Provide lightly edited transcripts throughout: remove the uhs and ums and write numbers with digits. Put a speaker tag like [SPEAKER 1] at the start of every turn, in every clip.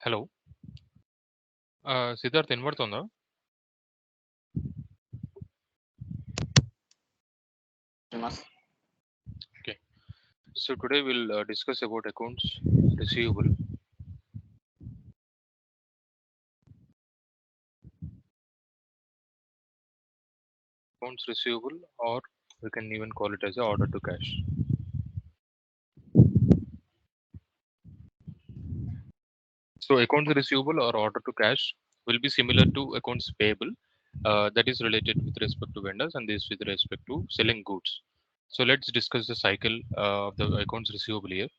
[SPEAKER 1] Hello. Siddharth వినపడుతుందా?
[SPEAKER 2] Yes.
[SPEAKER 1] Okay. So today we'll discuss about accounts receivable. Accounts receivable, or we can even call it as a order to cash. So accounts receivable or order to cash will be similar to accounts payable. That is related with respect to vendors, and this with respect to selling goods. So let's discuss the cycle of the accounts receivable here.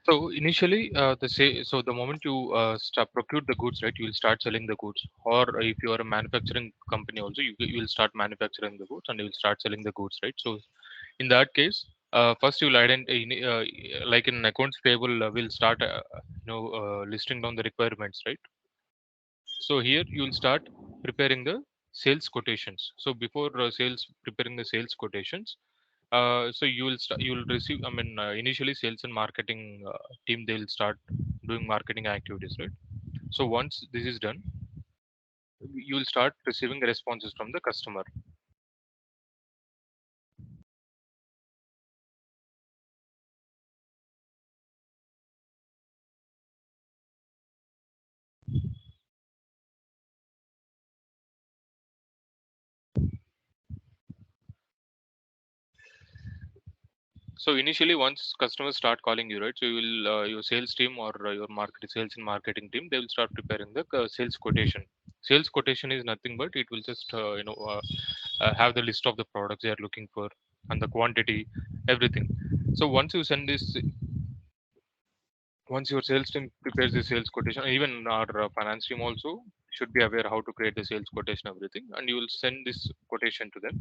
[SPEAKER 1] So initially, the moment you start procure the goods, right, you will start selling the goods. Or if you are a manufacturing company, also you will start manufacturing the goods and you will start selling the goods, right? So in that case, first you will identify, like in accounts payable, we'll start, listing down the requirements, right? So here you will start preparing the sales quotations. So before preparing the sales quotations, so you will receive. I mean, initially sales and marketing team, they will start doing marketing activities, right? So once this is done, you will start receiving responses from the customer. So initially, once customers start calling you, right? So you will your sales team or your sales and marketing team, they will start preparing the sales quotation. Sales quotation is nothing but it will just have the list of the products they are looking for and the quantity, everything. So once your sales team prepares the sales quotation, even our finance team also should be aware how to create the sales quotation, everything, and you will send this quotation to them.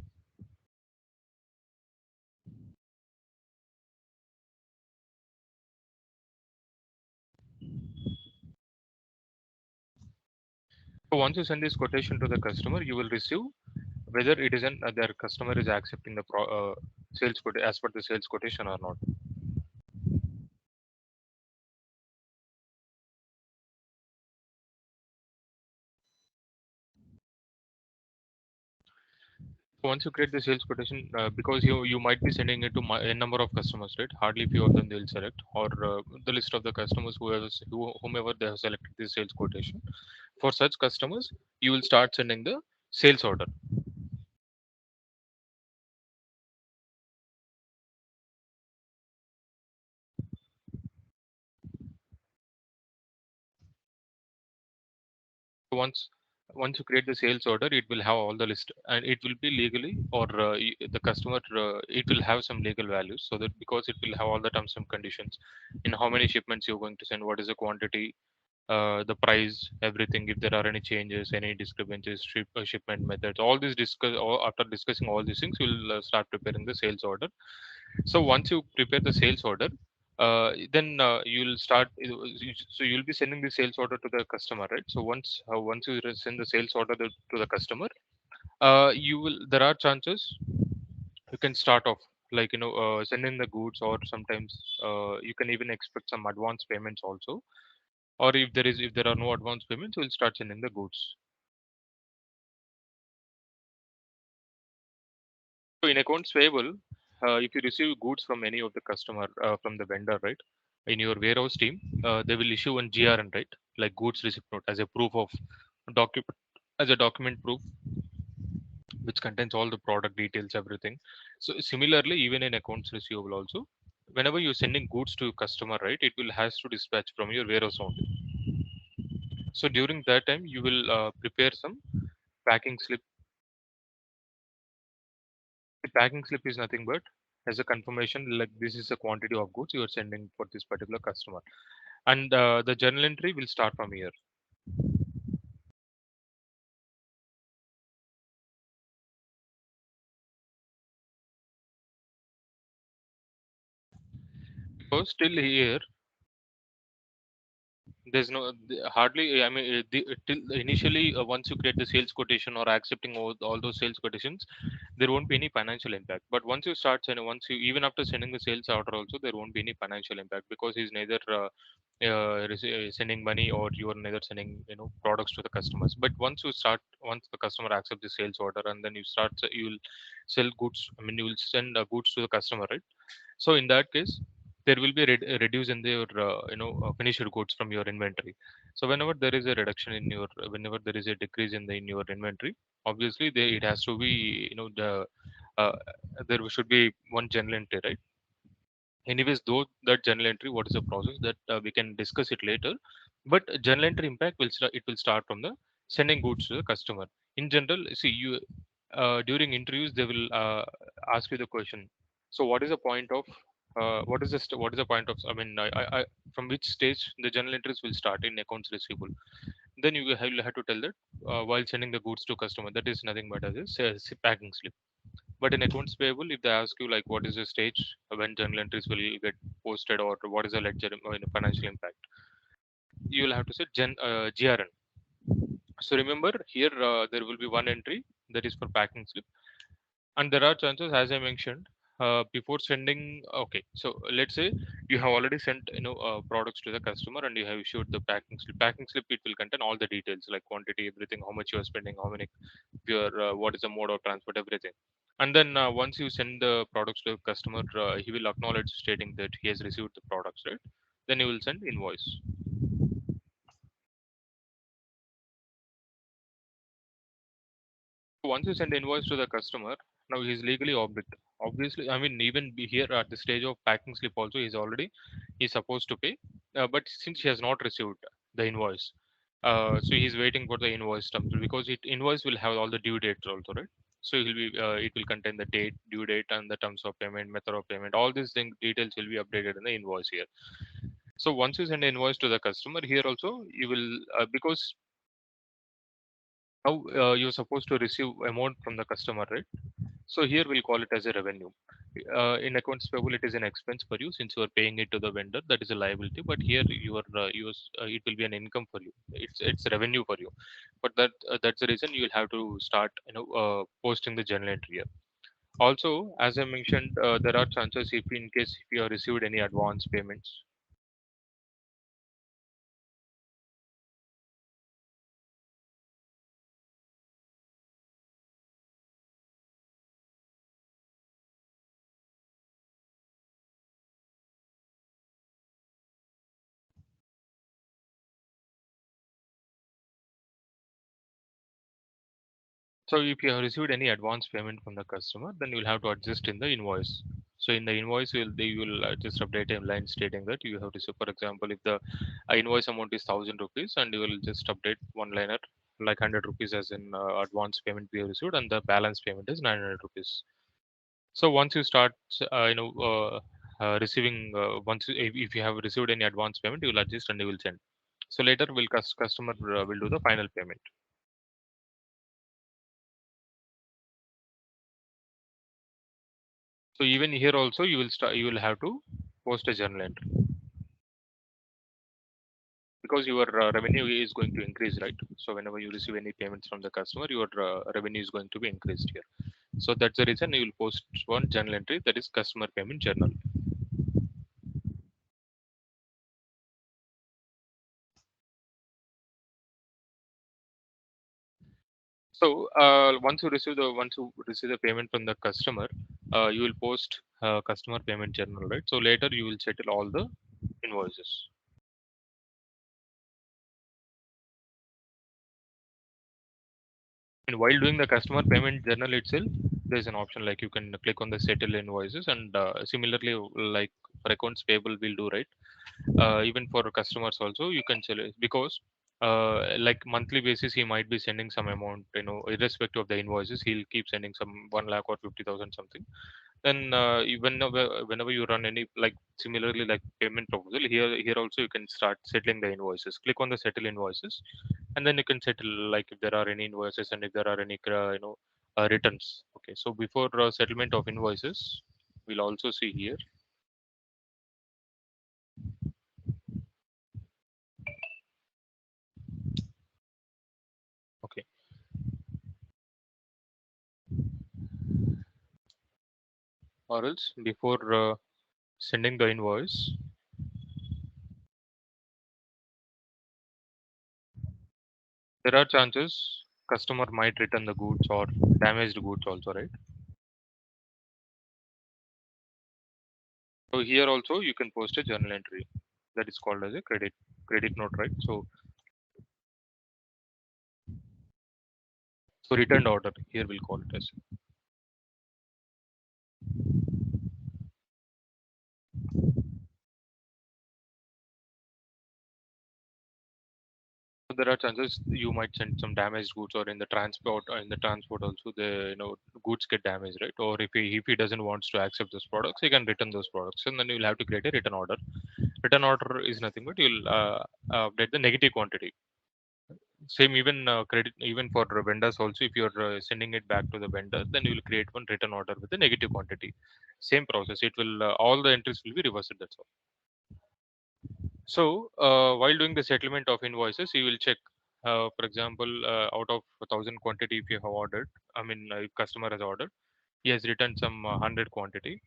[SPEAKER 1] So once you send this quotation to the customer, you will receive whether it is an their customer is accepting the sales quote as per the sales quotation or not. Once you create the sales quotation, because you might be sending it to a number of customers, right? Hardly few of them they'll select, or the list of the customers whomever they have selected the sales quotation. For such customers, you will start sending the sales order. once once you create the sales order, it will have all the list, and it will be legally, or the customer, it will have some legal values, so that because it will have all the terms and conditions in how many shipments you're going to send, what is the quantity, the price, everything. If there are any changes, any discrepancies, shipment methods, all this discuss. All, after discussing all these things, you'll start preparing the sales order. So once you prepare the sales order, then you'll start. So you'll be sending the sales order to the customer, right? So once you send the sales order to the customer, you will. There are chances you can start off, like sending the goods, or sometimes you can even expect some advance payments also. Or if there are no advance payments, you'll start sending the goods. So in accounts payable, if you receive goods from any of the customer, from the vendor, right, in your warehouse team, they will issue one GRN, right, like goods receipt note, as a proof of document, as a document proof, which contains all the product details, everything. So similarly, even in accounts receivable also, whenever you're sending goods to customer, right, it will has to dispatch from your warehouse only. So during that time, you will prepare some packing slip. The packing slip is nothing but as a confirmation, like this is the quantity of goods you are sending for this particular customer, and the journal entry will start from here. So still here, There's no hardly, I mean, till initially, once you create the sales quotation or accepting all those sales quotations, there won't be any financial impact. But once you start sending, once you, even after sending the sales order also, there won't be any financial impact, because he's neither sending money, or you are neither sending, products to the customers. But once the customer accepts the sales order, and then you'll sell goods, I mean, you will send goods to the customer, right? So in that case, there will be a reduce in your finished goods from your inventory. So whenever there is a reduction in your, whenever there is a decrease in your inventory, obviously it has to be, uh, there should be one journal entry, right? Anyways, though that journal entry, what is the process that we can discuss it later. But journal entry impact it will start from the sending goods to the customer. In general, see, you during interviews they will ask you the question. So what is the point of what is the point of, I mean, from which stage the journal entries will start in accounts receivable? Then you'll have to tell that while sending the goods to customer, that is nothing but as a packing slip. But in accounts payable, if they ask you like what is the stage when journal entries will get posted, or what is the ledger, financial impact, you will have to say GRN. So remember here, there will be one entry that is for packing slip, and there are chances, as I mentioned, before sending. Okay, so let's say you have already sent, products to the customer, and you have issued the packing slip. Packing slip, it will contain all the details like quantity, everything, how much you are spending, how many your what is the mode of transport, everything. And then once you send the products to the customer, he will acknowledge stating that he has received the products, right? Then you will send invoice. Once you send invoice to the customer, now he's legally obliged. Obviously, I mean, even here at the stage of packing slip also, he's supposed to pay. But since he has not received the invoice, so he's waiting for the invoice terms, because invoice will have all the due dates also, right? So it will contain the date, due date, and the terms of payment, method of payment. All these details will be updated in the invoice here. So once you send an invoice to the customer, here also you will, because now you're supposed to receive amount from the customer, right? So here we'll call it as a revenue. In accounts payable, it is an expense for you since you are paying it to the vendor. That is a liability. But here it will be an income for you. It's revenue for you. But that's the reason you will have to start, posting the journal entry here. Also, as I mentioned, there are chances, if in case if you have received any advance payments. So if you have received any advance payment from the customer, then you'll have to adjust in the invoice. So in the invoice, they will just update a line stating that you have received. For example, if the invoice amount is 1,000 rupees, and you will just update one liner like 100 rupees as in advance payment we have received, and the balance payment is 900 rupees. So once you start, receiving, if you have received any advance payment, you will adjust and you will send. So later, will customer will do the final payment. So even here also you will have to post a journal entry, because your revenue is going to increase, right? So whenever you receive any payments from the customer, your revenue is going to be increased here. So that's the reason you will post one journal entry, that is customer payment journal. So once you receive the payment from the customer, you will post customer payment journal, right? So later you will settle all the invoices. And while doing the customer payment journal itself, there's an option like you can click on the settle invoices, and similarly, like for accounts payable, will do, right? Even for customers also, you can select, because like monthly basis, he might be sending some amount, irrespective of the invoices, he'll keep sending some 1 lakh or 50,000 something. Then whenever you run any, like similarly like payment proposal, here also you can start settling the invoices. Click on the settle invoices, and then you can settle, like if there are any invoices, and if there are any returns. Okay, so before settlement of invoices, we'll also see here. Okay. Or else before sending the invoice, there are chances customer might return the goods or damaged goods also, right? So here also you can post a journal entry that is called as a credit note, right? So returned order here we'll call it as. So there are chances you might send some damaged goods, or in the transport also the goods get damaged, right? Or if he doesn't wants to accept those products, he can return those products, and then you'll have to create a return order. Return order is nothing but you'll update the negative quantity. Same even credit even for vendors also. If you're sending it back to the vendor, then you will create one return order with the negative quantity. Same process. It will all the entries will be reversed. That's all. So while doing the settlement of invoices, you will check. For example, out of 1,000 quantity, if you have ordered, I mean, if customer has ordered, he has returned some 100 quantity,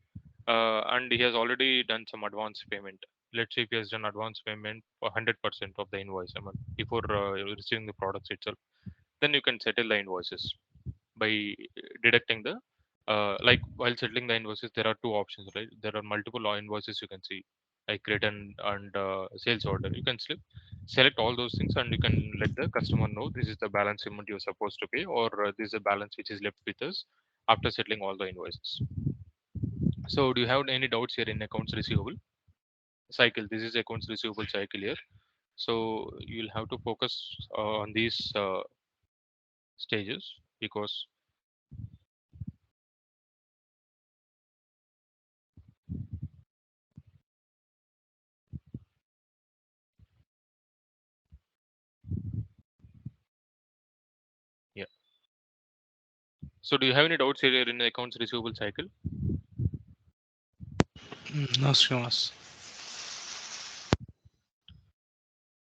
[SPEAKER 1] and he has already done some advance payment. Let's say if he has done advance payment for 100% of the invoice amount before receiving the products itself, then you can settle the invoices by deducting the like while settling the invoices there are two options, right? There are multiple invoices you can see, like return and sales order. You can select all those things, and you can let the customer know this is the balance amount you're supposed to pay, or this is a balance which is left with us after settling all the invoices. So do you have any doubts here in accounts receivable cycle? This is accounts receivable cycle here. So you'll have to focus on these stages because yeah. So do you have any doubts here in the accounts receivable cycle?
[SPEAKER 2] No, Srinivas.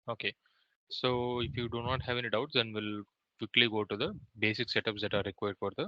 [SPEAKER 1] Okay. So if you do not have any doubts, then we'll quickly go to the basic setups that are required for the.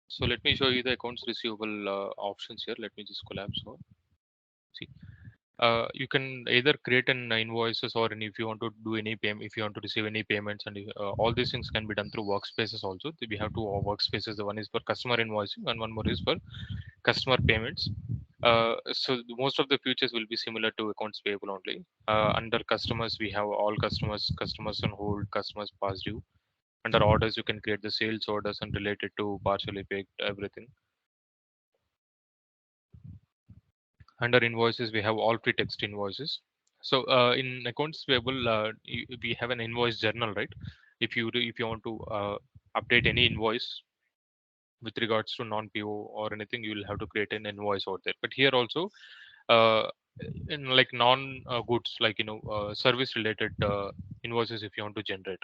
[SPEAKER 1] So let me show you the accounts receivable options here. Let me just collapse one. See, you can either create an invoices, or if you want to do any payment, if you want to receive any payments, and all these things can be done through workspaces also. We have two workspaces. The one is for customer invoicing, and one more is for customer payments. So most of the features will be similar to accounts payable only. Under customers, we have all customers, customers on hold, customers past due. Under orders, you can create the sales orders and relate it to partially paid everything. Under invoices, we have all free text invoices. So in accounts payable, we have an invoice journal, right? If you want to update any invoice with regards to non-PO or anything, you will have to create an invoice out there. But here also, uh, in like non goods, like service related invoices, if you want to generate,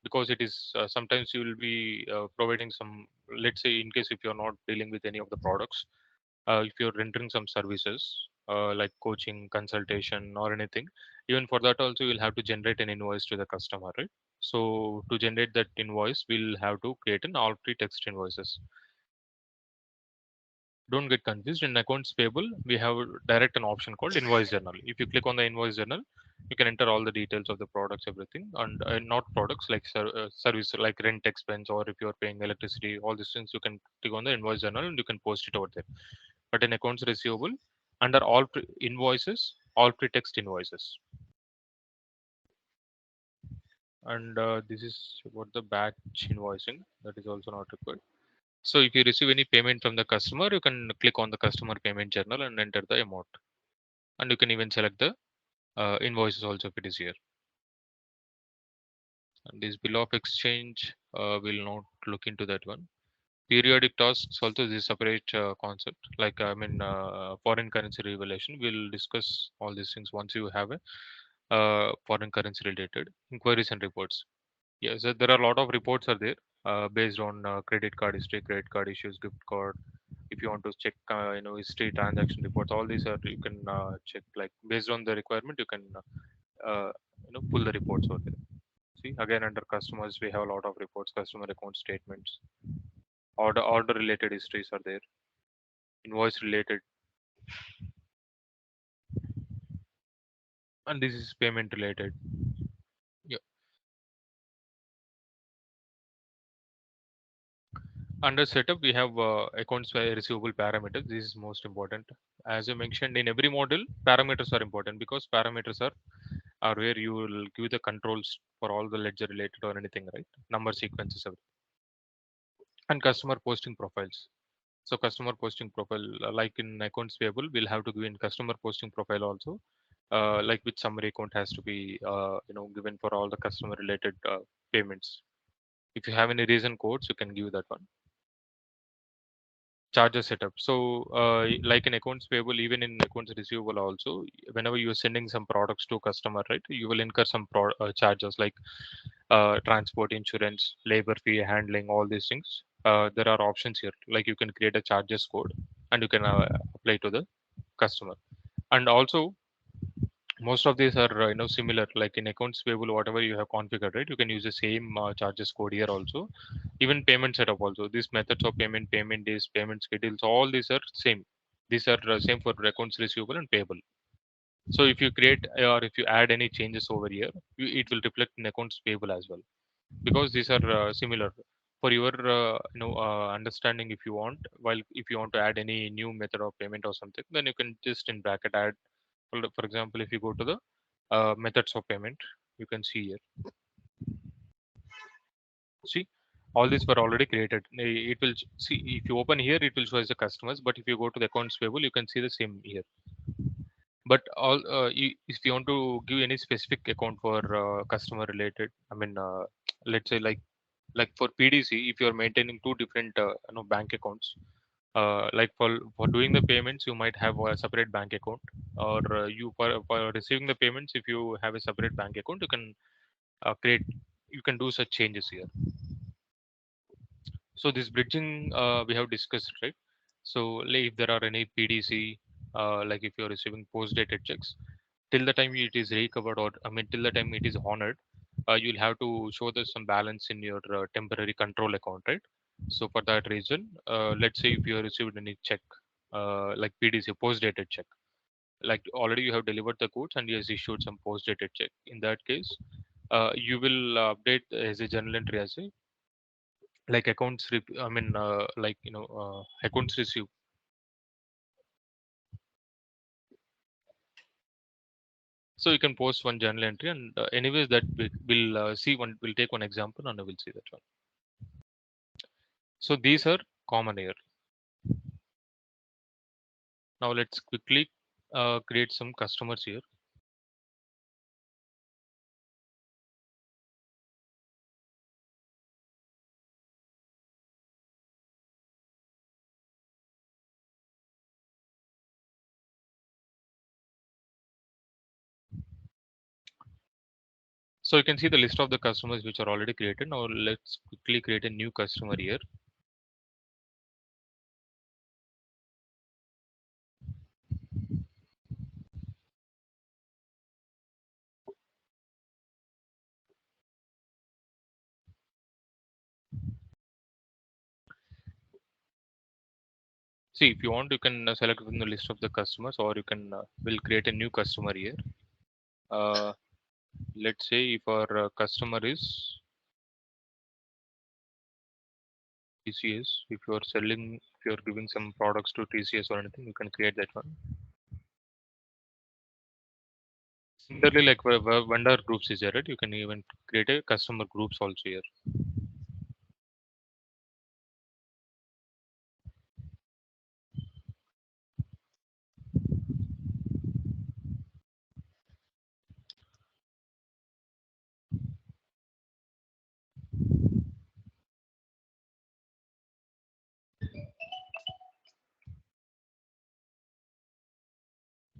[SPEAKER 1] because it is sometimes you will be providing some, let's say in case if you're not dealing with any of the products, if you're rendering some services like coaching, consultation, or anything, even for that also you'll have to generate an invoice to the customer, right? So to generate that invoice, we'll have to create an all free text invoices. Don't get confused. In accounts payable, we have direct an option called invoice journal. If you click on the invoice journal, you can enter all the details of the products, everything, and not products like service like rent expense, or if you're paying electricity, all these things you can click on the invoice journal and you can post it over there. But in accounts receivable, under all invoices, all pre-text invoices. And this is about the batch invoicing, that is also not required. So if you receive any payment from the customer, you can click on the customer payment journal and enter the amount, and you can even select the invoices also if it is here. And this bill of exchange, will not look into that one. Periodic tasks also is a separate concept. Like I mean, foreign currency revelation. We'll discuss all these things once you have a foreign currency related inquiries and reports. Yes, there are a lot of reports are there based on credit card history, credit card issues, gift card. If you want to check, history, transaction reports, all these are you can check. Like based on the requirement, you can pull the reports over there. See again under customers, we have a lot of reports, customer account statements, order related histories are there, invoice related, and this is payment related. Yeah. Under setup, we have accounts receivable parameters. This is most important. As I mentioned, in every model, parameters are important because parameters are where you will give the controls for all the ledger related or anything, right? Number sequences, and customer posting profiles. So customer posting profile, like in accounts payable, we'll have to give in customer posting profile also. Like which summary account has to be, given for all the customer related payments. If you have any reason codes, you can give that one. Charger setup. So, like in accounts payable, even in accounts receivable, also, whenever you are sending some products to customer, right, you will incur some charges like transport, insurance, labor fee, handling, all these things. There are options here, like you can create a charges code and you can apply to the customer. And also, most of these are similar. Like in accounts payable, whatever you have configured, right, you can use the same charges code here also. Even payment setup also, these methods of payment, payment days, payment schedules, all these are same. These are same for accounts receivable and payable. So if you create or if you add any changes over here, it will reflect in accounts payable as well, because these are similar. For your understanding, if you want, while if you want to add any new method of payment or something, then you can just in bracket add. For example, if you go to the methods of payment, you can see here. See, all these were already created. It will see if you open here, it will show as the customers. But if you go to the accounts payable, you can see the same here. But all if you want to give any specific account for customer related, I mean, let's say like for PDC, if you are maintaining two different bank accounts, like for doing the payments, you might have a separate bank account, or you for receiving the payments, if you have a separate bank account, you can create. You can do such changes here. So this bridging we have discussed, right? So like if there are any PDC, like if you're receiving post-dated checks, till the time it is recovered, or I mean till the time it is honored, you'll have to show the some balance in your temporary control account, right? So for that reason, let's say if you have received any check, like PDC post-dated check, like already you have delivered the goods and he has issued some post-dated check. In that case, you will update as a journal entry as a like I mean, like accounts receive. So you can post one journal entry, and anyways that will see one. We'll take one example and we'll see that one. So these are common here. Now let's quickly create some customers here. So you can see the list of the customers which are already created. Now let's quickly create a new customer here. See, if you want, you can select within the list of the customers, or you can will create a new customer here. Uh, let's say if our customer is TCS, if you are selling, if you are giving some products to TCS or anything, you can create that one. Similarly, like vendor groups is there, right? You can even create a customer groups also here.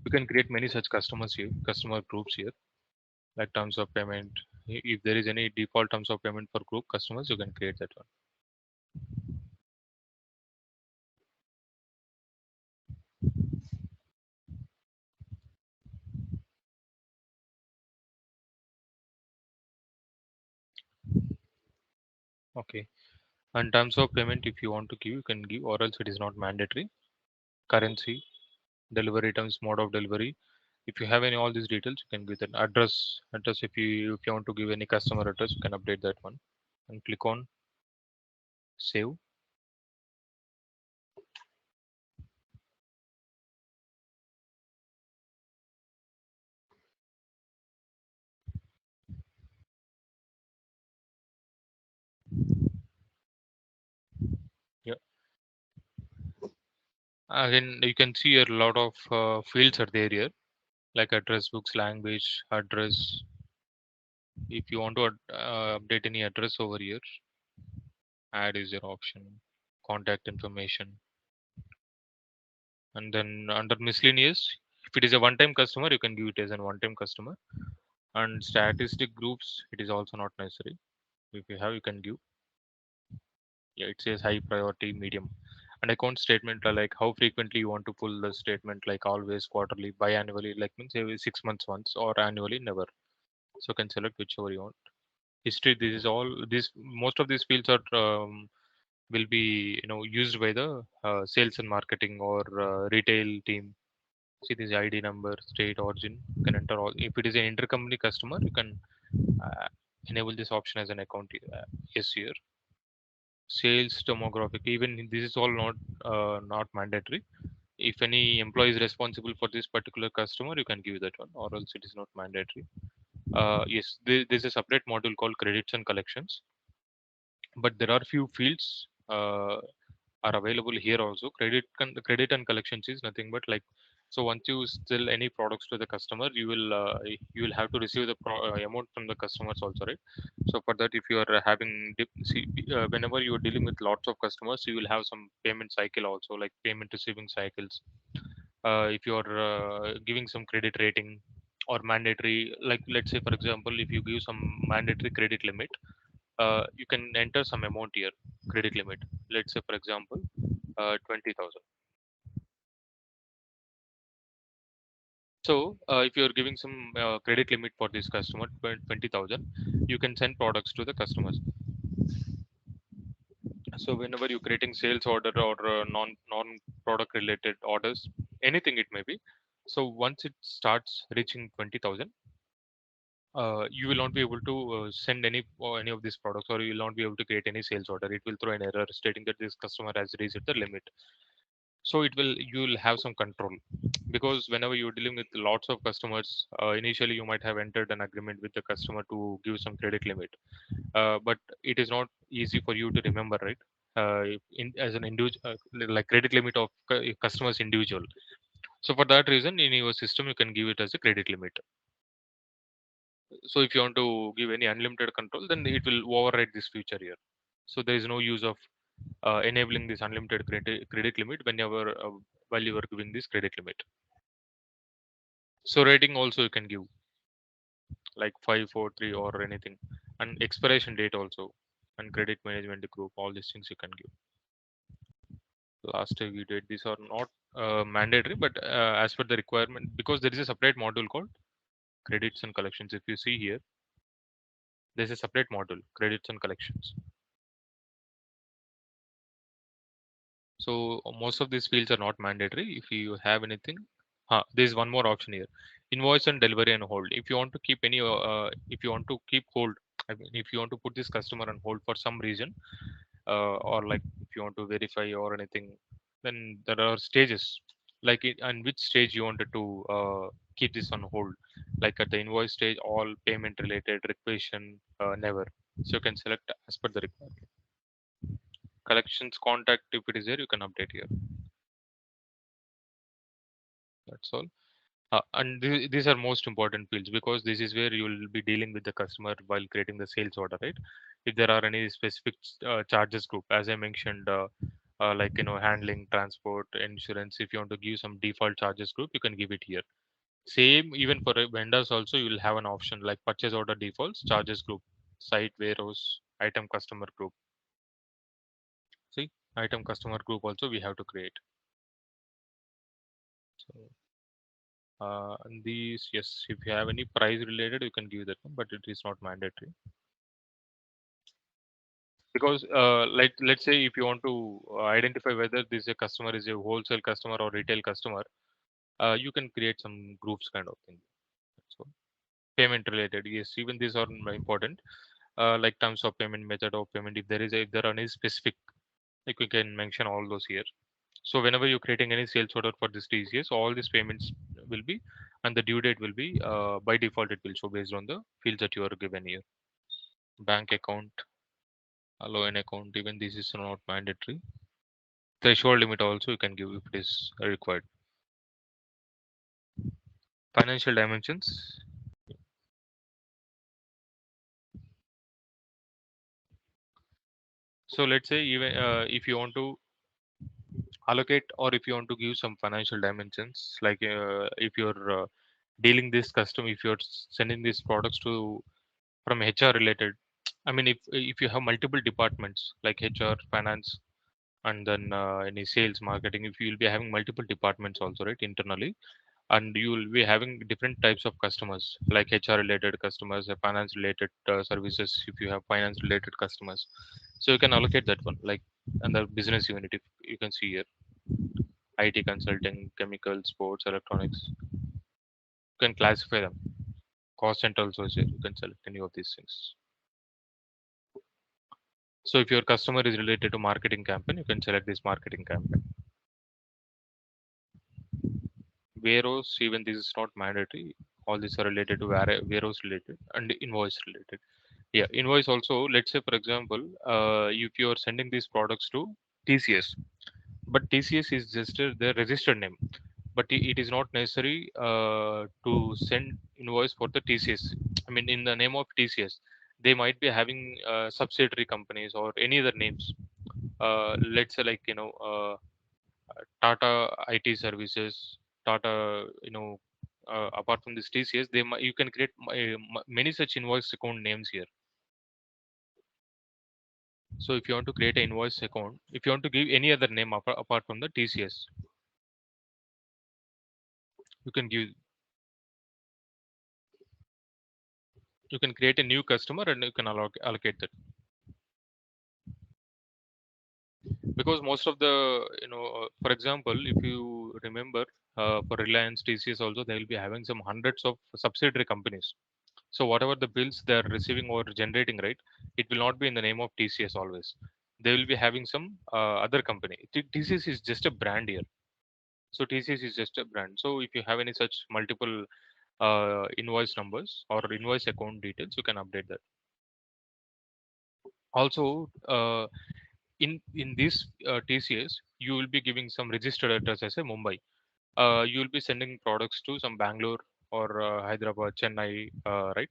[SPEAKER 1] You can create many such customers here, customer groups here, like terms of payment. If there is any default terms of payment for group customers, you can create that one. Okay. And terms of payment, if you want to give, you can give, or else it is not mandatory. Currency, delivery terms, mode of delivery. If you have any all these details, you can give that address. If you want to give any customer address, you can update that one and click on save. Yeah. Again, you can see a lot of fields are there here, like address books, language, address. If you want to update any address over here, add is your option. Contact information, and then under miscellaneous, if it is a one-time customer, you can give it as a one-time customer. And statistic groups, it is also not necessary. If you have, you can give. Yeah, it says high priority, medium. And account statement are like how frequently you want to pull the statement, like always, quarterly, biannually, like means every 6 months once, or annually, never. So you can select whichever you want. History, this is all. This most of these fields are will be used by the sales and marketing or retail team. See this ID number, state, origin. You can enter all. If it is an intercompany customer, you can uh, enable this option as an account. Yes, here. Sales demographic. Even this is all not mandatory. If any employee is responsible for this particular customer, you can give that one, or else it is not mandatory. Yes, there's a separate module called credits and collections, but there are few fields are available here also. Credit and collections is nothing but like, so once you sell any products to the customer, you will have to receive the amount from the customers also, right? So for that, if you are whenever you are dealing with lots of customers, you will have some payment cycle also, like payment receiving cycles. If you are giving some credit rating or mandatory, like let's say for example, if you give some mandatory credit limit, you can enter some amount here, credit limit. Let's say for example, 20,000. So if you are giving some credit limit for this customer, 20,000, you can send products to the customers. So whenever you're creating sales order or non product related orders, anything it may be. So once it starts reaching 20,000, you will not be able to send any of these products, or you will not be able to create any sales order. It will throw an error stating that this customer has reached the limit. So you will have some control, because whenever you're dealing with lots of customers, initially you might have entered an agreement with the customer to give some credit limit, but it is not easy for you to remember, right? As an individual, like credit limit of customers individual. So for that reason, in your system you can give it as a credit limit. So if you want to give any unlimited control, then it will override this feature here. So there is no use of enabling this unlimited credit limit whenever while you are giving this credit limit. So rating also you can give, like 543 or anything, and expiration date also, and credit management group. All these things you can give. Last time we did, these are not mandatory, but as per the requirement, because there is a separate module called credits and collections. If you see here, there's a separate module, credits and collections. So most of these fields are not mandatory. If you have anything, there's one more option here: invoice and delivery and hold. If you want to keep if you want to keep hold, I mean, if you want to put this customer on hold for some reason, or like if you want to verify or anything, then there are stages. Like on which stage you wanted to keep this on hold. Like at the invoice stage, all payment related requisition, never. So you can select as per the requirement. Collections contact, if it is there, you can update here. That's all. And these are most important fields because this is where you will be dealing with the customer while creating the sales order, right? If there are any specific charges group, as I mentioned, like handling, transport, insurance. If you want to give some default charges group, you can give it here. Same even for vendors also, you will have an option like purchase order defaults, charges group, site, warehouse, item customer group. See, item customer group also we have to create. So and these, yes, if you have any price related, you can give that one, but it is not mandatory. Because like let's say if you want to identify whether this a customer is a wholesale customer or retail customer, you can create some groups kind of thing. So payment related, yes, even these are important. Like terms of payment, method of payment, if there are any specific, like we can mention all those here. So whenever you're creating any sales order for this TCS, all these payments will be, and the due date will be, by default it will show based on the fields that you are given here. Bank account, loan account, even this is not mandatory. Threshold limit also you can give if it is required. Financial dimensions. So let's say even if you want to allocate or if you want to give some financial dimensions, like if you're dealing this custom, if you're sending these products to from HR related, I mean if you have multiple departments like HR, finance, and then any sales, marketing, if you will be having multiple departments also, right, internally, and you will be having different types of customers like HR related customers, finance related services, if you have finance related customers, so you can allocate that one like under business unit. If you can see here, IT consulting, chemical, sports, electronics, you can classify them. Cost center also is here, you can select any of these things. So if your customer is related to marketing campaign, you can select this marketing campaign. Warehouse, even this is not mandatory. All these are related to warehouse related and invoice related. Yeah, invoice also. Let's say, for example, if you are sending these products to TCS, but TCS is just the registered name, but it is not necessary to send invoice for the TCS. I mean, in the name of TCS, they might be having subsidiary companies or any other names. Let's say, like Tata IT services, Tata, apart from this TCS, you can create many such invoice account names here. So if you want to create an invoice account, if you want to give any other name apart from the TCS, you can give, you can create a new customer and you can allocate that. Because most of the, for example, if you remember, for Reliance, TCS also, they will be having some hundreds of subsidiary companies. So whatever the bills they are receiving or generating, right, it will not be in the name of TCS always. They will be having some other company. TCS is just a brand here. So TCS is just a brand. So if you have any such multiple invoice numbers or invoice account details, you can update that. Also, in this TCS, you will be giving some registered address as a Mumbai. You will be sending products to some Bangalore or Hyderabad, Chennai, right?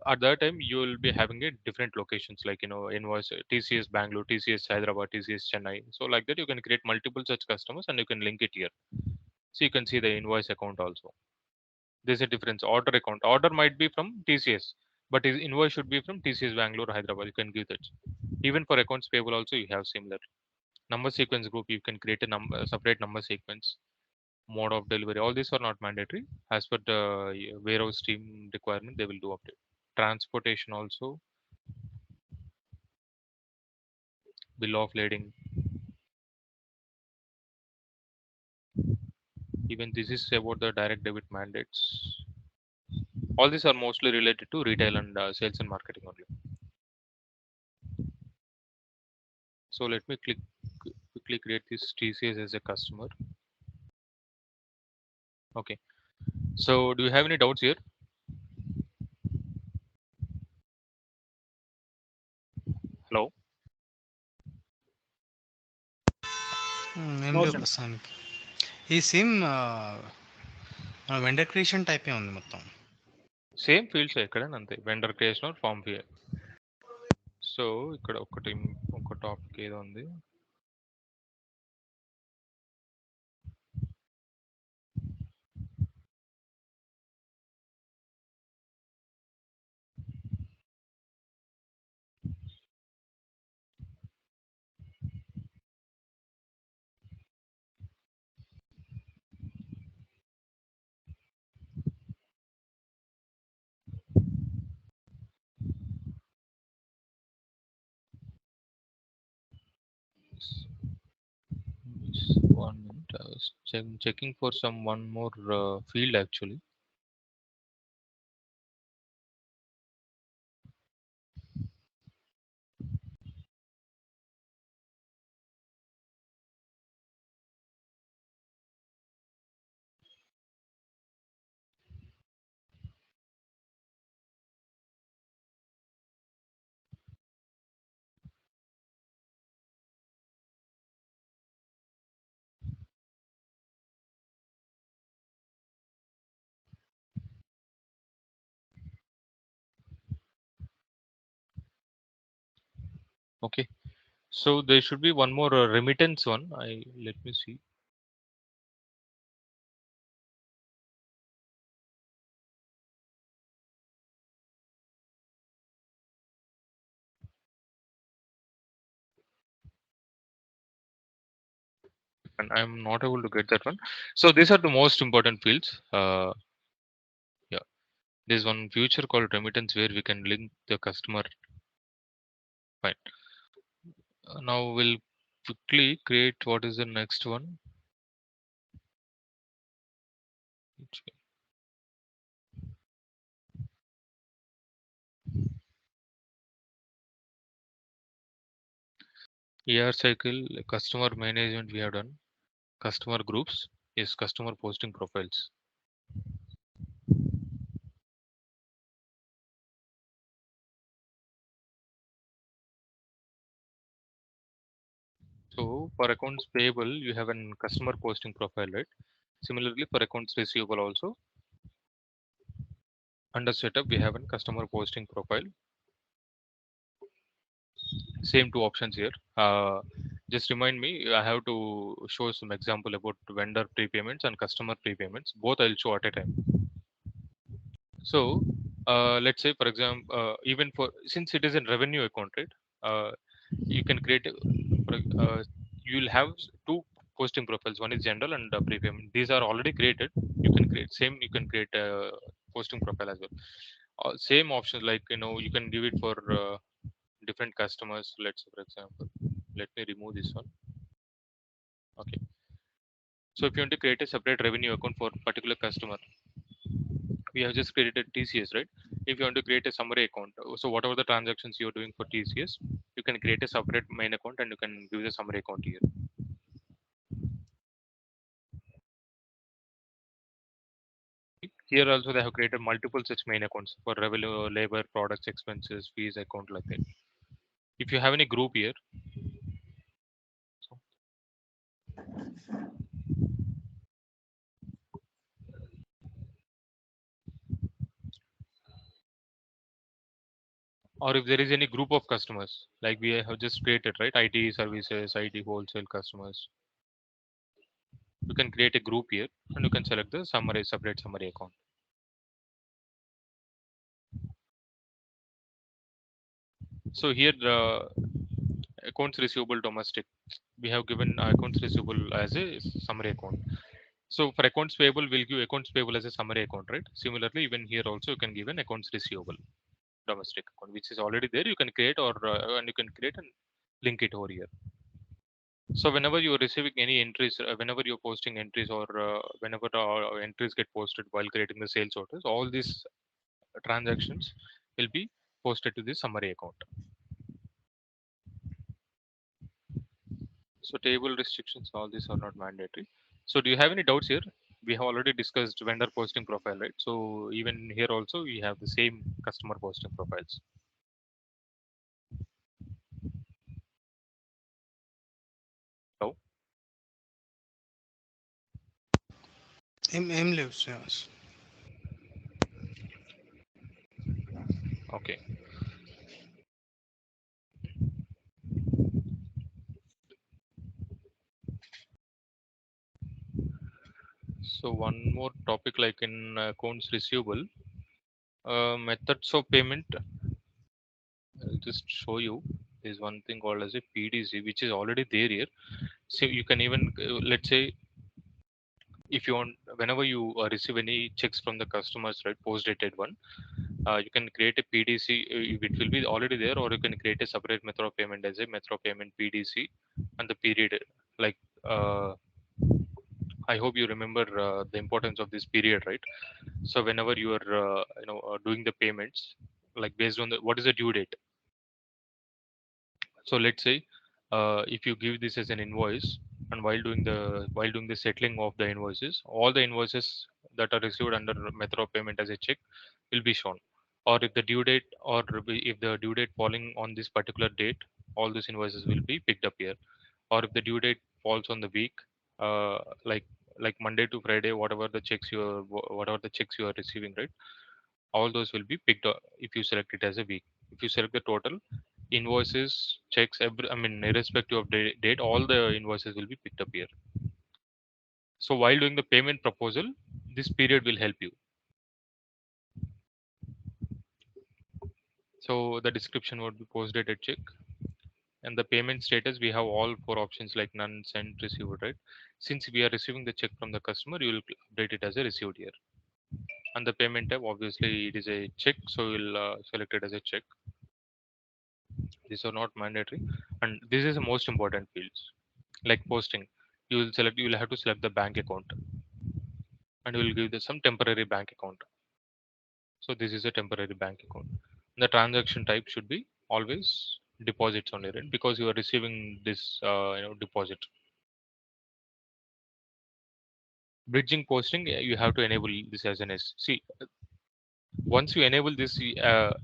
[SPEAKER 1] At that time, you will be having a different locations like invoice TCS Bangalore, TCS Hyderabad, TCS Chennai. So like that, you can create multiple such customers and you can link it here. So you can see the invoice account also. There's a difference. Order account. Order might be from TCS, but his invoice should be from TCS Bangalore, Hyderabad. You can give that. Even for accounts payable also, you have similar. Number sequence group, you can create a separate number sequence. Mode of delivery, all these are not mandatory. As per the warehouse team requirement, they will do update. Transportation also, bill of lading, even this is about the direct debit mandates. All these are mostly related to retail and sales and marketing only. So let me quickly create this TCS as a customer. Okay, So do you have any doubts here? Hello.
[SPEAKER 2] ఏం
[SPEAKER 3] No,
[SPEAKER 2] లేవు
[SPEAKER 3] sir.
[SPEAKER 2] ప్రస్తుతానికి ఈ same vendor creation టైపే ఉంది మొత్తం.
[SPEAKER 1] Same fields ఎక్కడైనా అంతే, vendor creation or form fear. So ఇక్కడ ఒక టాపిక్ ఏదో ఉంది. One minute, I was checking for some one more field actually. Okay, so there should be one more remittance one. Let me see. And I'm not able to get that one. So these are the most important fields. Yeah, there's one feature called remittance where we can link the customer. Fine. Now we'll quickly create what is the next one. ER cycle, customer management we have done. Customer groups is customer posting profiles. So for accounts payable, you have an customer posting profile, right? Similarly, for accounts receivable also, under setup, we have a customer posting profile. Same two options here. Just remind me, I have to show some example about vendor prepayments and customer prepayments. Both I'll show at a time. So let's say, for example, even for since it is a revenue account, right? You can create. You'll have two posting profiles. One is general and prepayment. These are already created. You can create same. You can create a posting profile as well. Same options like you can give it for different customers. Let's say, for example, let me remove this one. Okay. So if you want to create a separate revenue account for particular customer, we have just created TCS, right? If you want to create a summary account, so whatever the transactions you're doing for TCS, you can create a separate main account and you can give the summary account here. Here also they have created multiple such main accounts for revenue, labor, products, expenses, fees account like that. If you have any group here, so, or if there is any group of customers, like we have just created, right? IT services, IT wholesale customers, you can create a group here and you can select the summary, separate summary account. So here the accounts receivable domestic, we have given accounts receivable as a summary account. So for accounts payable, we'll give accounts payable as a summary account, right? Similarly, even here also you can give an accounts receivable domestic account, which is already there. You can create or and you can create and link it over here. So whenever you're receiving any entries, whenever you're posting entries or whenever entries get posted while creating the sales orders, all these transactions will be posted to this summary account. So table restrictions, all these are not mandatory. So do you have any doubts here? we have already discussed vendor posting profile, right? So even here also we have the same customer posting profiles. So
[SPEAKER 2] ఏం లేవు Srinivas.
[SPEAKER 1] okay. So one more topic like in accounts receivable, methods of payment. I'll just show you. There's one thing called as a PDC, which is already there here. So you can even let's say if you want, whenever you receive any checks from the customers, right, post dated one, you can create a PDC. It will be already there, or you can create a separate method of payment as a method of payment PDC, and the period like. I hope you remember the importance of this period, right? So whenever you are, doing the payments, like based on the what is the due date. So let's say if you give this as an invoice, and while doing the settling of the invoices, all the invoices that are received under method of payment as a check will be shown. Or if the due date, or if the due date falling on this particular date, all these invoices will be picked up here. Or if the due date falls on the week, uh, like Monday to Friday, whatever the checks you are receiving, right? All those will be picked up if you select it as a week. If you select the total invoices, checks, every, I mean, irrespective of date, all the invoices will be picked up here. So while doing the payment proposal, this period will help you. So the description would be post dated check, and the payment status we have all four options like none, sent, received, right? Since we are receiving the check from the customer, you will update it as a received here. And the payment type, obviously, it is a check, so we'll select it as a check. These are not mandatory, and this is the most important fields. Like posting, you will have to select the bank account, and you will give the some temporary bank account. So this is a temporary bank account. The transaction type should be always deposits only, right? Because you are receiving this deposit. Bridging posting, you have to enable this as an S. See, once you enable this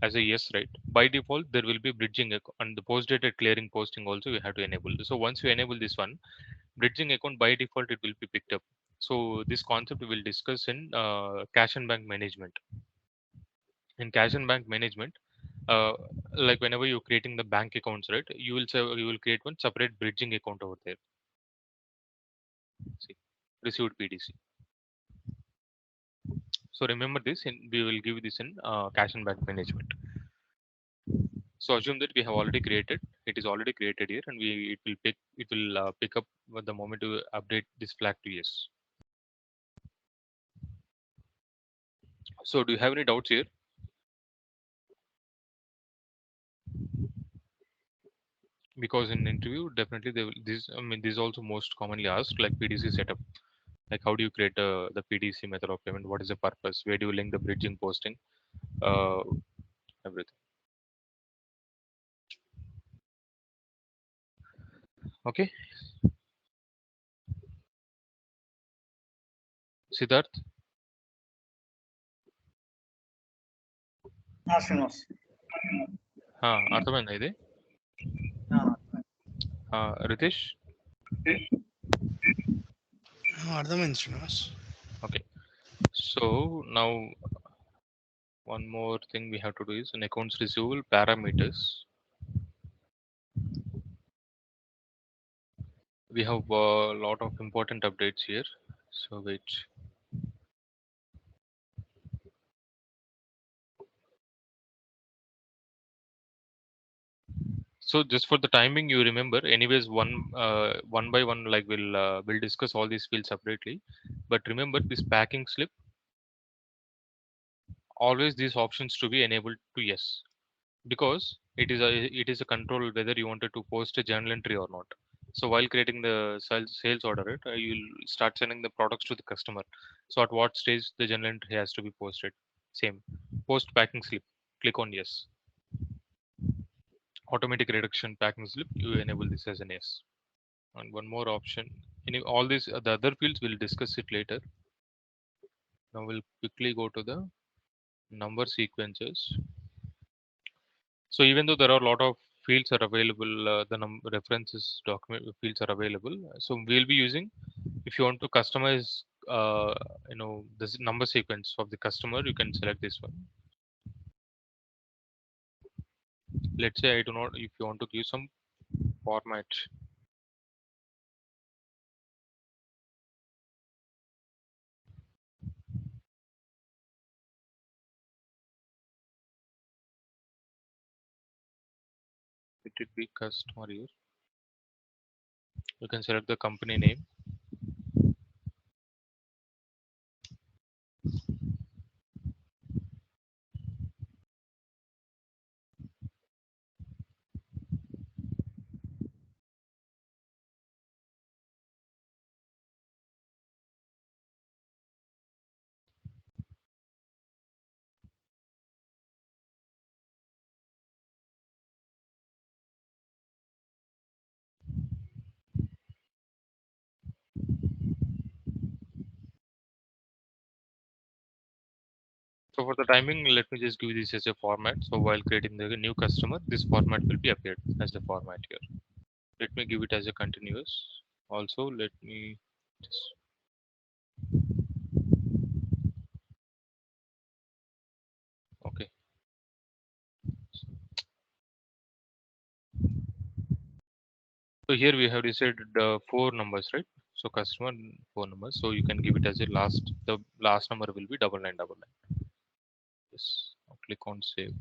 [SPEAKER 1] as a yes, right, by default there will be bridging and the post dated clearing posting also you have to enable. So once you enable this one, bridging account by default it will be picked up. So this concept we will discuss in cash and bank management. In cash and bank management, uh, like whenever you're creating the bank accounts, right, you will create one separate bridging account over there. See, received PDC. So remember this, we will give this in cash and bank management. So assume that we have already created. It is already created here, and it will pick up with the moment to update this flag to yes. So do you have any doubts here? Because in interview, definitely they will, this. I mean, this is also most commonly asked, like PDC setup. Like how do you create the PDC method of payment? What is the purpose? Where do you link the bridging posting? Uh, Everything. Okay, Siddharth.
[SPEAKER 3] Srinivas
[SPEAKER 1] అర్థమైందా ఇది? Ritesh.
[SPEAKER 2] అర్థమైంది Srinivas.
[SPEAKER 1] Okay. So now one more thing we have to do is in accounts receivable parameters. We have a lot of important updates here. So wait. So just for the timing, you remember, anyways, one by one, like we'll discuss all these fields separately. But remember this packing slip, always these options to be enabled to yes, because it is a control whether you wanted to post a journal entry or not. So while creating the sales order, right, you'll start sending the products to the customer. So at what stage the journal entry has to be posted? Same. Post packing slip. Click on yes. Automatic reduction packing slip. You enable this as an yes. And one more option. All these the other fields we'll discuss it later. Now we'll quickly go to the number sequences. So even though there are a lot of fields are available, the references document fields are available. So we'll be using, if you want to customize, this number sequence of the customer, you can select this one. Let's say I do not, if you want to give some format, it would be customer here. You can select the company name. So for the timing, let me just give this as a format. So while creating the new customer, this format will be appeared as the format here. Let me give it as a continuous. Also, let me just, okay. So here we have decided four numbers, right? So customer four numbers. So you can give it as a last. The last number will be 9999. Yes. Now click on save.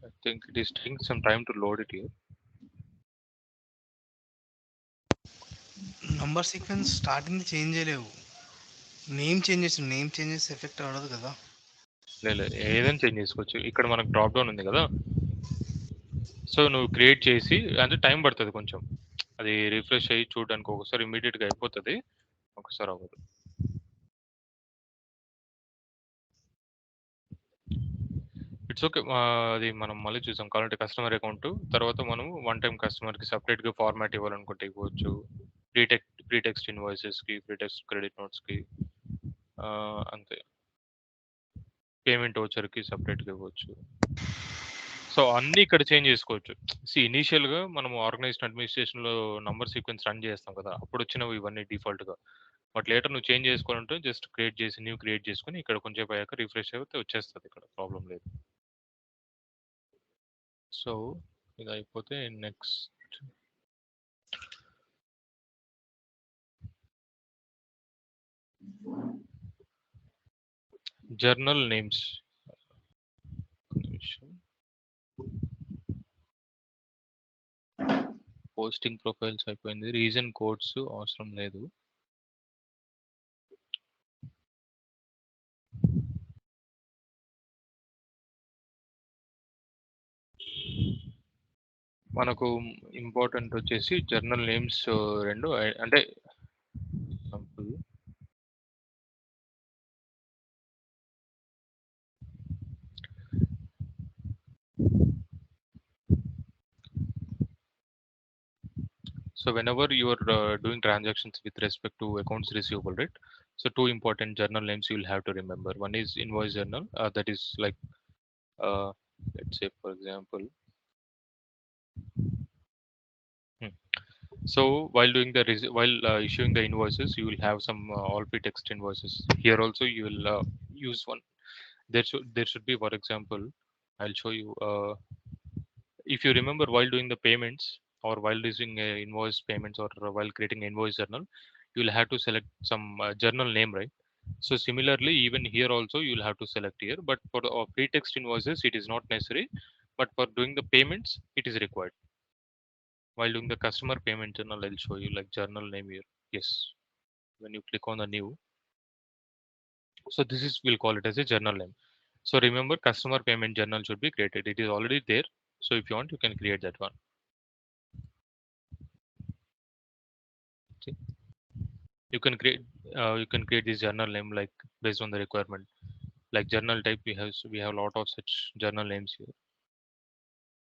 [SPEAKER 1] I think it is taking some time to load it here.
[SPEAKER 2] Number sequence starting change చేయలేవు. Name change చేస్తే effect అవ్వదు కదా.
[SPEAKER 1] లేదు, ఏదైనా change చేసుకోవచ్చు. ఇక్కడ మనకు drop down ఉంది కదా. సో నువ్వు క్రియేట్ చేసి, అంటే టైం పడుతుంది కొంచెం. అది రిఫ్రెష్ అయ్యి చూడడానికి ఒకసారి ఇమీడియట్గా అయిపోతుంది, ఒకసారి అవ్వదు. It's okay. అది మనం మళ్ళీ చూసాం. కావాలంటే కస్టమర్ అకౌంట్ తర్వాత మనం వన్ టైం కస్టమర్కి సపరేట్గా ఫార్మాట్ ఇవ్వాలనుకుంటే ఇవ్వచ్చు. ప్రీటెక్స్ట్ ఇన్వాయిసెస్కి, ప్రీటెక్స్ట్ క్రెడిట్ నోట్స్కి, అంతే. పేమెంట్ ఓచర్కి సపరేట్గా ఇవ్వచ్చు. సో అన్నీ ఇక్కడ చేంజ్ చేసుకోవచ్చు. ఇనీషియల్గా మనం ఆర్గనైజ్డ్ అడ్మినిస్ట్రేషన్లో నంబర్ సీక్వెన్స్ రన్ చేస్తాం కదా, అప్పుడు వచ్చినవి ఇవన్నీ డిఫాల్ట్గా. బట్ లేటర్ నువ్వు చేంజ్ చేసుకోవాలంటే జస్ట్ న్యూ క్రియేట్ చేసుకొని ఇక్కడ కొంచెం అయ్యాక రిఫ్రెష్ అయితే వచ్చేస్తుంది, ఇక్కడ ప్రాబ్లం లేదు. సో ఇది అయిపోతే next journal names. Posting profiles అయిపోయింది, రీజన్ కోడ్స్ అవసరం లేదు. మనకు ఇంపార్టెంట్ వచ్చేసి జర్నల్ నేమ్స్ రెండు, అంటే example so whenever you are doing transactions with respect to accounts receivable, right? So two important journal names you will have to remember. One is invoice journal, that is like, uh, let's say for example, so while doing the issuing the invoices, you will have some all text invoices. Here also you will use one. There should be, for example, I'll show you. If you remember, while doing the payments or while using invoice payments or while creating invoice journal, you will have to select some journal name, right? So similarly, even here also you'll have to select here, but for the free text invoices, it is not necessary. But for doing the payments, it is required. While doing the customer payment journal, I'll show you like journal name here. Yes, when you click on the new, so this is we'll call it as a journal name. So remember, customer payment journal should be created. It is already there. So if you want, you can create that one. See, you can create this journal name like based on the requirement. Like journal type, we have a lot of such journal names here.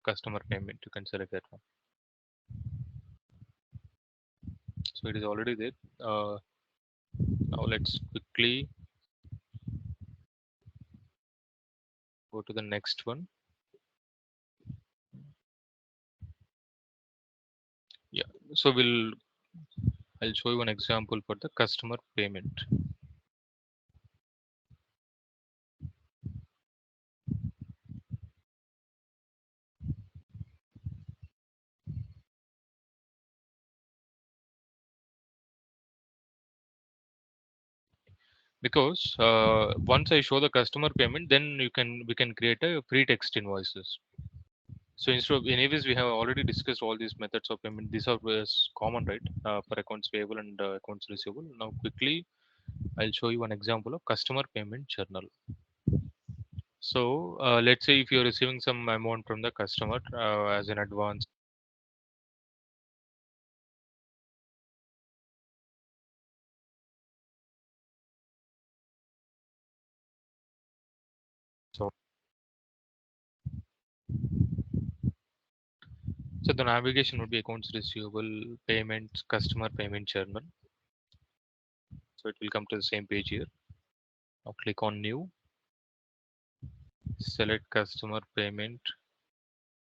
[SPEAKER 1] Customer payment, you can select that one. So it is already there. Now let's quickly go to the next one. Yeah. So I'll show you an example for the customer payment. Because once I show the customer payment, then we can create a free text invoices. So instead of anyways, we have already discussed all these methods of payment. These are common, right, for accounts payable and accounts receivable. Now quickly, I'll show you an example of customer payment journal. So let's say if you're receiving some amount from the customer as an advance. So, so the navigation would be accounts receivable, payments, customer payment journal. So it will come to the same page here. Now click on new, select customer payment.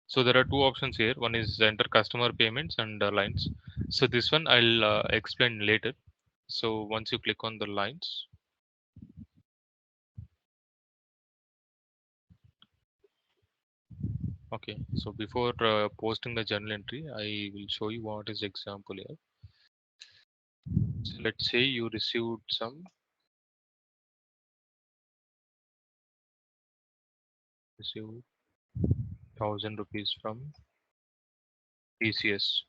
[SPEAKER 1] So there are two options here. One is enter customer payments and lines. So this one I'll explain later. So once you click on the lines, okay. So before posting the journal entry, I will show you what is example here. So let's say you received some received 1,000 rupees from TCS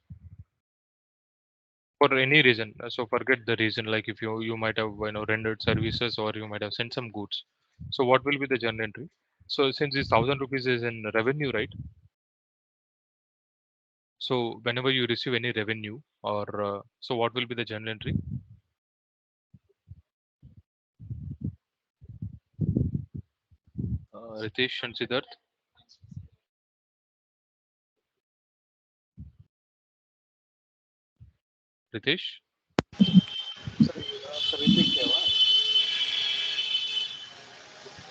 [SPEAKER 1] for any reason. So forget the reason. Like if you might have rendered services or you might have sent some goods. So what will be the journal entry? So since this 1,000 rupees is in revenue, right? So whenever you receive any revenue or so what will be the journal entry? Ritesh and Siddharth. Ritesh.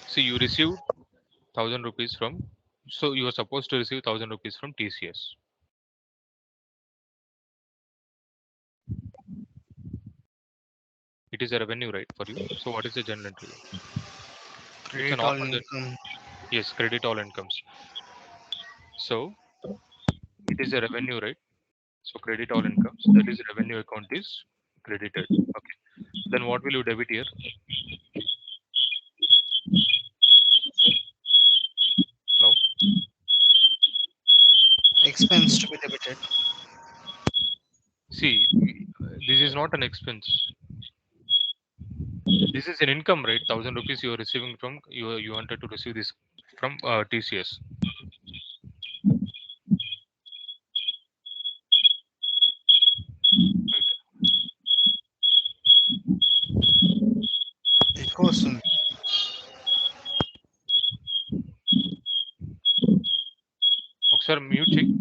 [SPEAKER 1] See, you received 1,000 rupees from. So you are supposed to receive 1,000 rupees from TCS. It is a revenue, right, for you. So what is the journal entry? It's a
[SPEAKER 2] Credit all
[SPEAKER 1] normal.
[SPEAKER 2] income.
[SPEAKER 1] Yes, credit all incomes. So it is a revenue, right? So credit all incomes. That is revenue account is credited. Okay. Then what will you debit here? Now,
[SPEAKER 2] Expense to be debited.
[SPEAKER 1] see, this is not an expense. This is an income, right? 1,000 rupees you are receiving from you wanted to receive this from TCS. Right.
[SPEAKER 2] ఎక్కువ వస్తుంది.
[SPEAKER 1] ఒకసారి mute చెయ్యి.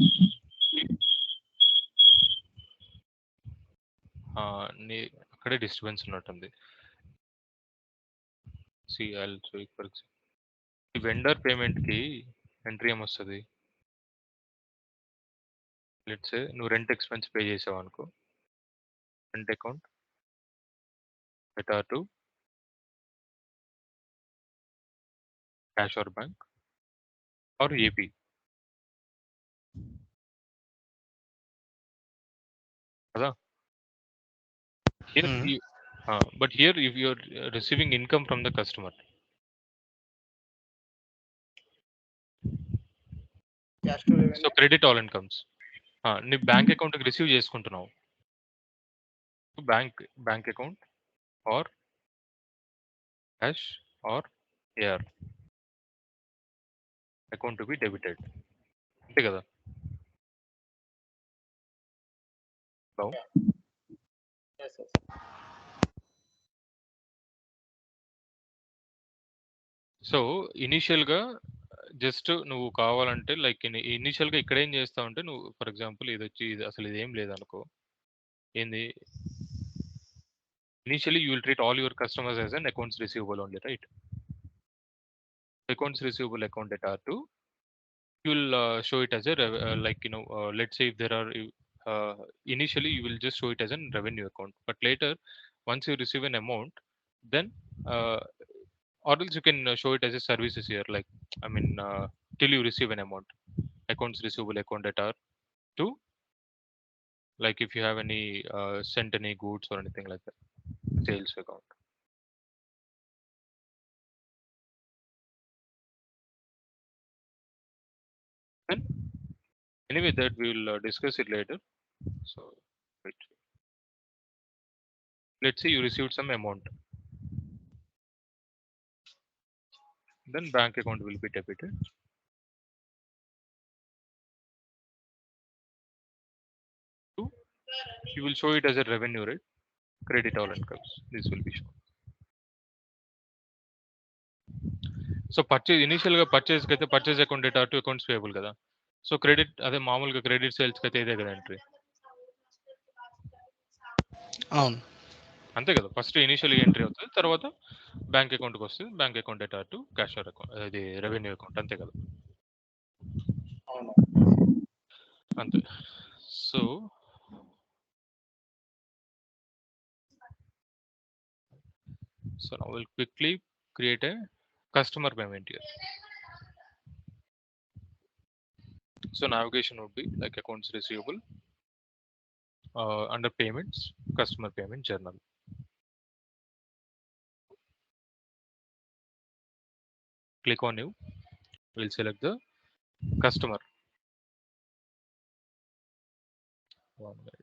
[SPEAKER 1] నీ అక్కడే disturbance ఉన్నట్టుంది. See I'll show you for example. ఈ vendor payment కి entry ఏమొస్తుంది? లెట్స్ సే నువ్వు రెంట్ ఎక్స్పెన్స్ పే చేసావు అనుకో. రెంట్ అకౌంట్ బెటర్ to cash or bank or AP కదా. Here
[SPEAKER 2] Hmm.
[SPEAKER 1] But here, if you're receiving income from the customer,
[SPEAKER 3] Cash to revenue.
[SPEAKER 1] so credit all incomes. నీ bank అకౌంట్కి receive చేసుకుంటున్నావు, bank account or cash or AR account to be debited, అంతే కదా? Hello.
[SPEAKER 3] Yes, yes.
[SPEAKER 1] So ఇనీషియల్గా just నువ్వు కావాలంటే like ఇనీషియల్గా ఇక్కడ ఏం చేస్తావు అంటే, నువ్వు ఫర్ ఎగ్జాంపుల్ ఇది వచ్చి ఇది అసలు ఇదేం లేదనుకో, ఏంది, initially you will treat all your customers as an accounts receivable only, right? Accounts receivable account at R2, you will show it as a like let's say if there are initially you will just show it as a revenue account, but later once you receive an amount, then or else you can show it as a services here, like I mean till you receive an amount, accounts receivable account at R2, like if you have any sent any goods or anything like that, sales account. Then anyway, that we will discuss it later. So wait. Let's say you received some amount, then bank account will be debited. Two, you will show it as a revenue, right? Credit all incomes. This will be shown. So purchase initial purchase kate purchase account data to accounts payable kada. So credit అదే మామూలుగా credit sales కైతే ఇదే కదా entry,
[SPEAKER 2] అవును.
[SPEAKER 1] అంతే కదా? First initial entry అవుతుంది, తర్వాత బ్యాంక్ అకౌంట్కి వస్తుంది, bank account data to cashier account, అది రెవెన్యూ అకౌంట్, అంతే కదా?
[SPEAKER 3] అవును.
[SPEAKER 1] అంతే. So now we'll quickly create a customer payment here. So navigation would be like accounts receivable, under payments, customer payment journal. Click on new. We'll select the customer. 1 minute.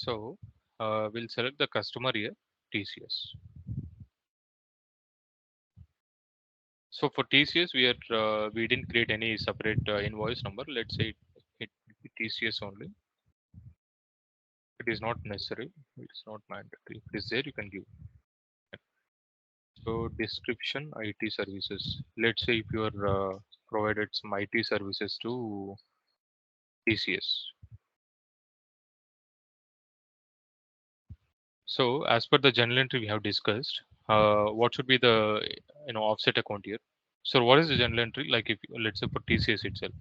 [SPEAKER 1] So we'll select the customer here, TCS. So for TCS, we didn't create any separate invoice number. Let's say it TCS only. It is not necessary. It's not mandatory. If it is there, you can give. So description IT services. Let's say if you are provided some IT services to TCS. So as per the journal entry we have discussed, what should be the offset account here? So what is the journal entry? Like if let's say for TCS itself.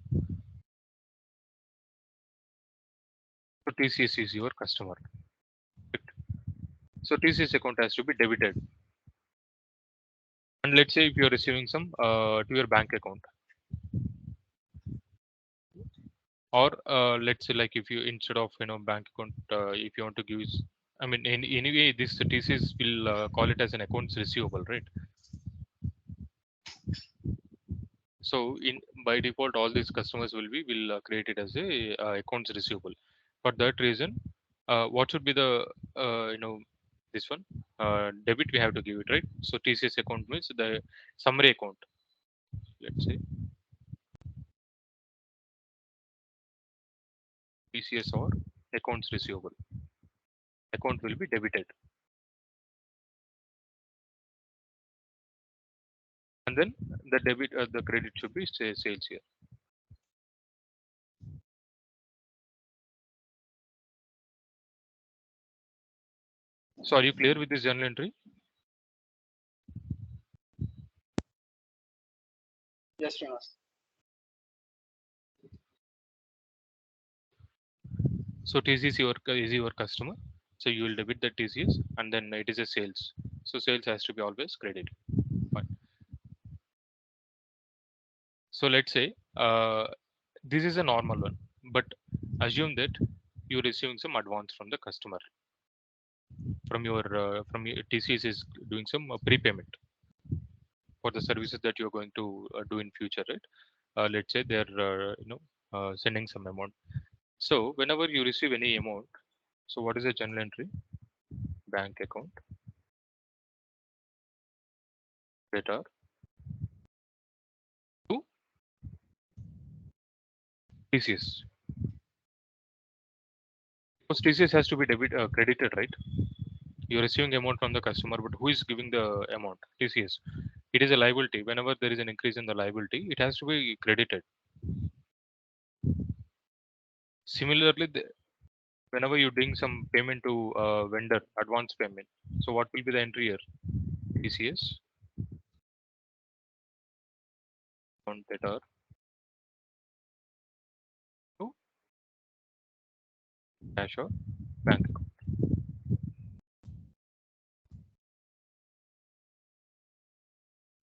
[SPEAKER 1] So TCS is your customer. So TCS account has to be debited. And let's say if you are receiving some to your bank account, or let's say like if you instead of bank account, if you want to give, I mean anyway this TCS will call it as an accounts receivable, right? So in by default all these customers will create it as a accounts receivable. For that reason, what should be the this one debit we have to give it, right? So TCS account means the summary account. Let's say TCS or accounts receivable account will be debited, and then the debit the credit should be sales here. So are you clear with this journal entry?
[SPEAKER 3] Yes, Srinivas.
[SPEAKER 1] So TCS is your customer, so you will debit the TCS, and then it is a sales. So sales has to be always credited. Fine. So let's say this is a normal one, but assume that you're receiving some advance from the customer, from your TCS is doing some prepayment for the services that you're going to do in future, right? Let's say they're sending some amount. So whenever you receive any amount, so what is the journal entry? Bank account data to TCS. Because TCS has to be credited, right? You're receiving amount from the customer, but who is giving the amount? TCS. It is a liability. Whenever there is an increase in the liability, it has to be credited. Similarly, whenever you're doing some payment to vendor, advance payment. So what will be the entry here? TCS account data to cash or bank account.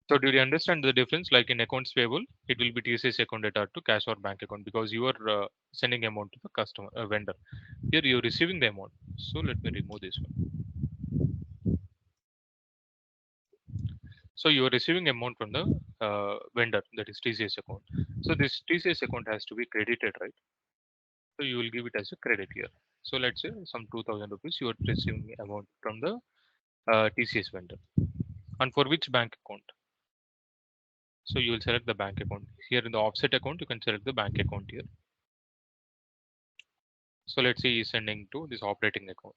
[SPEAKER 1] So do you understand the difference? Like in accounts payable, it will be TCS account data to cash or bank account because you are sending amount to the customer vendor. Here you're receiving the amount. So let me remove this one. So you are receiving amount from the vendor, that is TCS account. So this TCS account has to be credited, right? So you will give it as a credit here. So let's say some 2000 rupees you are receiving amount from the TCS vendor. And for which bank account? So you will select the bank account. Here in the offset account, you can select the bank account here. So let's say he's sending to this operating account.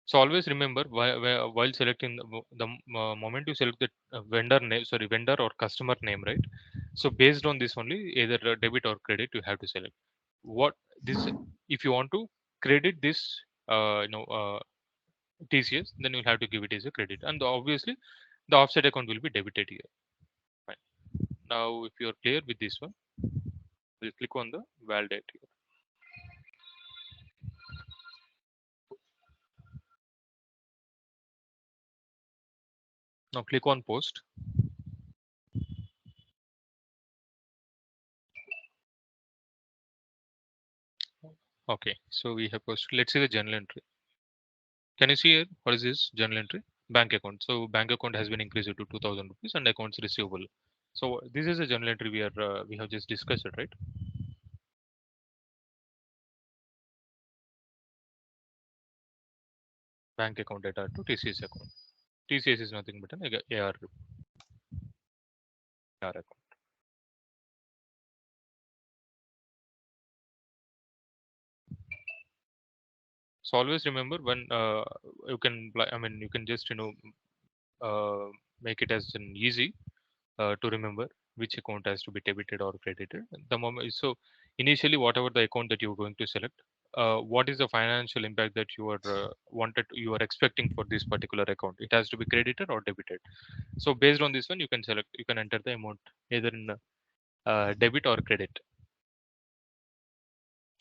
[SPEAKER 1] So always remember while selecting the moment you select the vendor name, sorry, vendor or customer name, right? So based on this only, either debit or credit, you have to select. What this, if you want to credit this, TCS, then you'll have to give it as a credit, and obviously the offset account will be debited here. Fine. Now, if you are clear with this one, we'll click on the validate here. Now click on post. Okay, so we have posted. Let's see the journal entry. Can you see here? What is this journal entry? Bank account. So bank account has been increased to 2000 rupees and accounts receivable. So this is a journal entry we have just discussed it, right? Bank account data to TCS account. TCS is nothing but an AR account. So always remember when you can, I mean, you can just make it as an easy to remember which account has to be debited or credited. The moment, so initially whatever the account that you're going to select, what is the financial impact that you are expecting for this particular account? It has to be credited or debited. So based on this one, you can select, you can enter the amount either in debit or credit.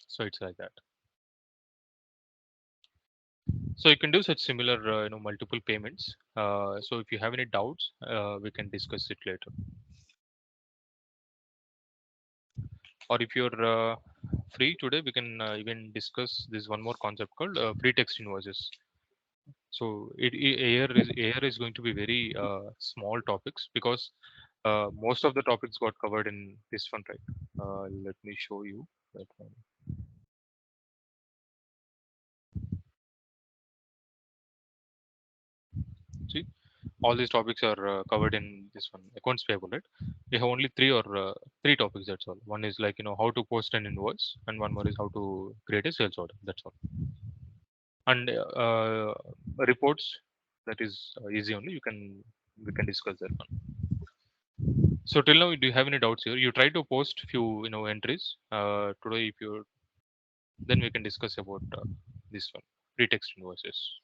[SPEAKER 1] So it's like that. So you can do such similar, multiple payments. So if you have any doubts, we can discuss it later. Or if you're free today, we can even discuss this one more concept called pretext invoices. So here is going to be very small topics because most of the topics got covered in this one, right? Let me show you that one. See, all these topics are covered in this one, accounts payable, right? We have only three topics. That's all. One is like how to post an invoice, and one more is how to create a sales order. That's all. And reports, that is easy only. We can discuss that one. So till now, do you have any doubts here? You try to post few entries today. If you, then we can discuss about this one, pretext invoices.